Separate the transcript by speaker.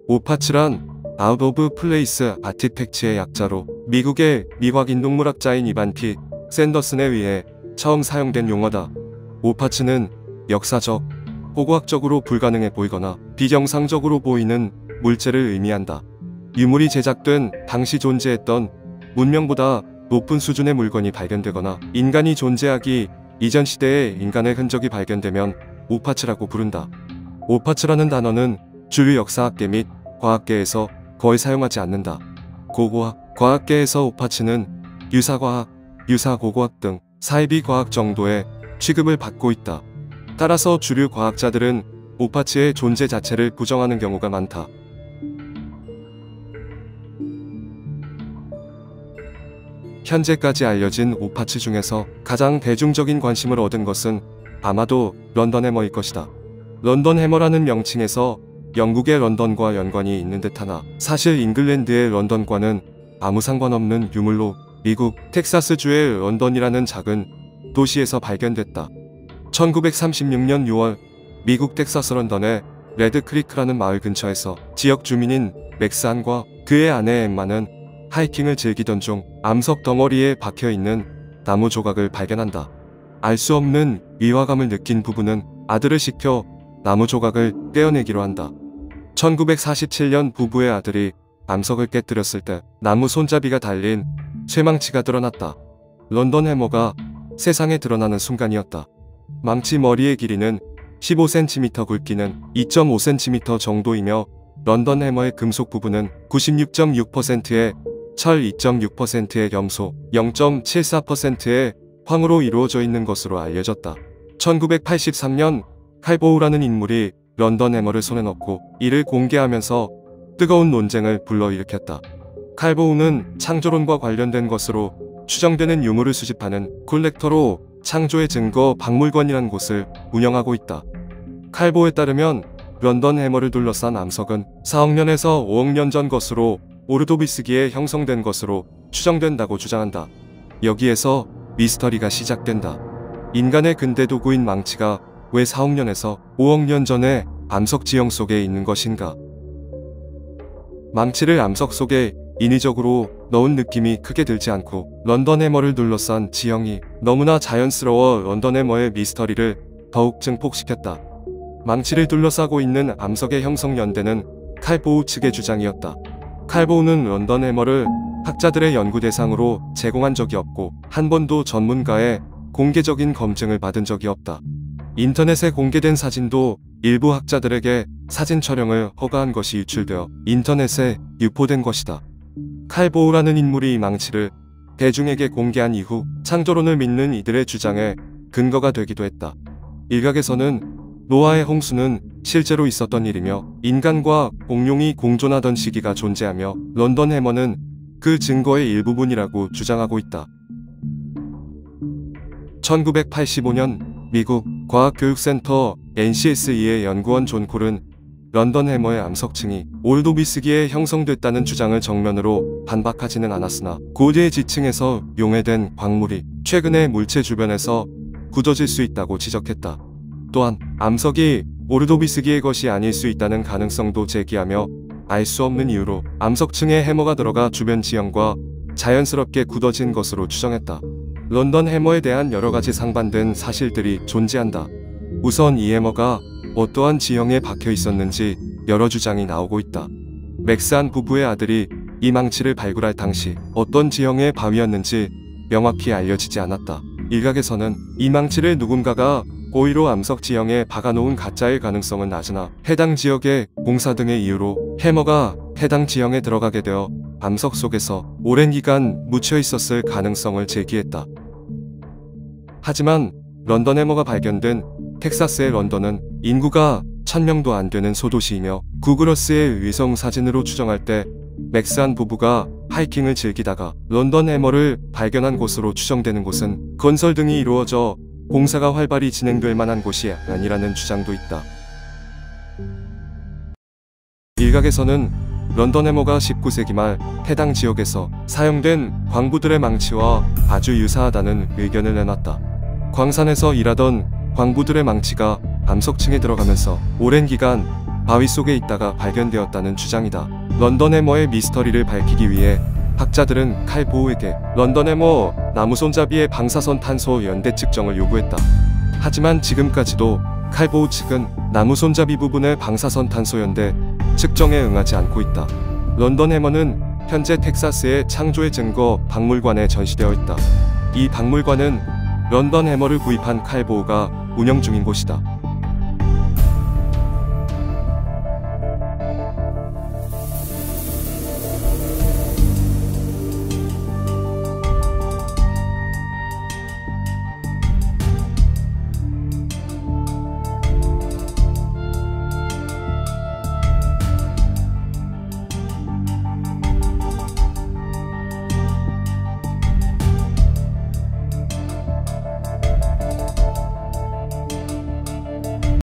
Speaker 1: 오파츠란 아웃 오브 플레이스 아티팩트의 약자로 미국의 미확 인동물학자인 이반 P. 샌더슨에 의해 처음 사용된 용어다. 오파츠는 역사적, 고고학적으로 불가능해 보이거나 비정상적으로 보이는 물체를 의미한다. 유물이 제작된 당시 존재했던 문명보다 높은 수준의 물건이 발견되거나 인간이 존재하기 이전 시대의 인간의 흔적이 발견되면 오파츠라고 부른다. 오파츠라는 단어는 주류 역사학계 및 과학계에서 거의 사용하지 않는다. 고고학, 과학계에서 오파츠는 유사과학, 유사고고학 등 사이비 과학 정도의 취급을 받고 있다. 따라서 주류 과학자들은 오파츠의 존재 자체를 부정하는 경우가 많다. 현재까지 알려진 오파츠 중에서 가장 대중적인 관심을 얻은 것은 아마도 런던 해머일 것이다. 런던 해머라는 명칭에서 영국의 런던과 연관이 있는 듯하나 사실 잉글랜드의 런던과는 아무 상관없는 유물로 미국 텍사스주의 런던이라는 작은 도시에서 발견됐다. 1936년 6월 미국 텍사스 런던의 레드 크리크라는 마을 근처에서 지역 주민인 맥스안과 그의 아내 엠마는 하이킹을 즐기던 중 암석 덩어리에 박혀있는 나무 조각을 발견한다. 알 수 없는 위화감을 느낀 부부는 아들을 시켜 나무 조각을 떼어내기로 한다. 1947년 부부의 아들이 암석을 깨뜨렸을 때 나무 손잡이가 달린 쇠망치가 드러났다. 런던 해머가 세상에 드러나는 순간이었다. 망치 머리의 길이는 15cm, 굵기는 2.5cm 정도이며 런던 해머의 금속 부분은 96.6%의 철, 2.6%의 염소, 0.74%의 황으로 이루어져 있는 것으로 알려졌다. 1983년 칼보우라는 인물이 런던 해머를 손에 넣고 이를 공개하면서 뜨거운 논쟁을 불러일으켰다. 칼보우는 창조론과 관련된 것으로 추정되는 유물을 수집하는 콜렉터로 창조의 증거 박물관이라는 곳을 운영하고 있다. 칼보우에 따르면 런던 해머를 둘러싼 암석은 4억 년에서 5억 년 전 것으로 오르도비스기에 형성된 것으로 추정된다고 주장한다. 여기에서 미스터리가 시작된다. 인간의 근대 도구인 망치가 왜 4억 년에서 5억 년 전에 암석 지형 속에 있는 것인가? 망치를 암석 속에 인위적으로 넣은 느낌이 크게 들지 않고 런던 해머를 둘러싼 지형이 너무나 자연스러워 런던 해머의 미스터리를 더욱 증폭시켰다. 망치를 둘러싸고 있는 암석의 형성 연대는 칼보우 측의 주장이었다. 칼보우는 런던 해머를 학자들의 연구 대상으로 제공한 적이 없고 한 번도 전문가의 공개적인 검증을 받은 적이 없다. 인터넷에 공개된 사진도 일부 학자들에게 사진 촬영을 허가한 것이 유출되어 인터넷에 유포된 것이다. 칼보우라는 인물이 이 망치를 대중에게 공개한 이후 창조론을 믿는 이들의 주장에 근거가 되기도 했다. 일각에서는 노아의 홍수는 실제로 있었던 일이며 인간과 공룡이 공존하던 시기가 존재하며 런던 해머는 그 증거의 일부분이라고 주장하고 있다. 1985년 미국 과학교육센터 NCSE의 연구원 존 콜은 런던 해머의 암석층이 오르도비스기에 형성됐다는 주장을 정면으로 반박하지는 않았으나 고대의 지층에서 용해된 광물이 최근에 물체 주변에서 굳어질 수 있다고 지적했다. 또한 암석이 오르도비스기의 것이 아닐 수 있다는 가능성도 제기하며 알 수 없는 이유로 암석층에 해머가 들어가 주변 지형과 자연스럽게 굳어진 것으로 추정했다. 런던 해머에 대한 여러가지 상반된 사실들이 존재한다. 우선 이 해머가 어떠한 지형에 박혀 있었는지 여러 주장이 나오고 있다. 맥스안 부부의 아들이 이 망치를 발굴할 당시 어떤 지형의 바위였는지 명확히 알려지지 않았다. 일각에서는 이 망치를 누군가가 고의로 암석 지형에 박아놓은 가짜일 가능성은 낮으나 해당 지역의 공사 등의 이유로 해머가 해당 지형에 들어가게 되어 암석 속에서 오랜 기간 묻혀 있었을 가능성을 제기했다. 하지만 런던 해머가 발견된 텍사스의 런던은 인구가 1000명도 안 되는 소도시이며 구글 어스의 위성 사진으로 추정할 때 맥스안 부부가 하이킹을 즐기다가 런던 해머를 발견한 곳으로 추정되는 곳은 건설 등이 이루어져 공사가 활발히 진행될 만한 곳이 아니라는 주장도 있다. 일각에서는 런던 해머가 19세기 말 해당 지역에서 사용된 광부들의 망치와 아주 유사하다는 의견을 내놨다. 광산에서 일하던 광부들의 망치가 암석층에 들어가면서 오랜 기간 바위 속에 있다가 발견되었다는 주장이다. 런던 해머의 미스터리를 밝히기 위해 학자들은 칼 보우에게 런던 해머 나무 손잡이의 방사선 탄소 연대 측정을 요구했다. 하지만 지금까지도 칼 보우 측은 나무 손잡이 부분의 방사선 탄소 연대 측정에 응하지 않고 있다. 런던 해머는 현재 텍사스의 창조의 증거 박물관에 전시되어 있다. 이 박물관은 런던 해머를 구입한 칼 보우가 운영 중인 곳이다.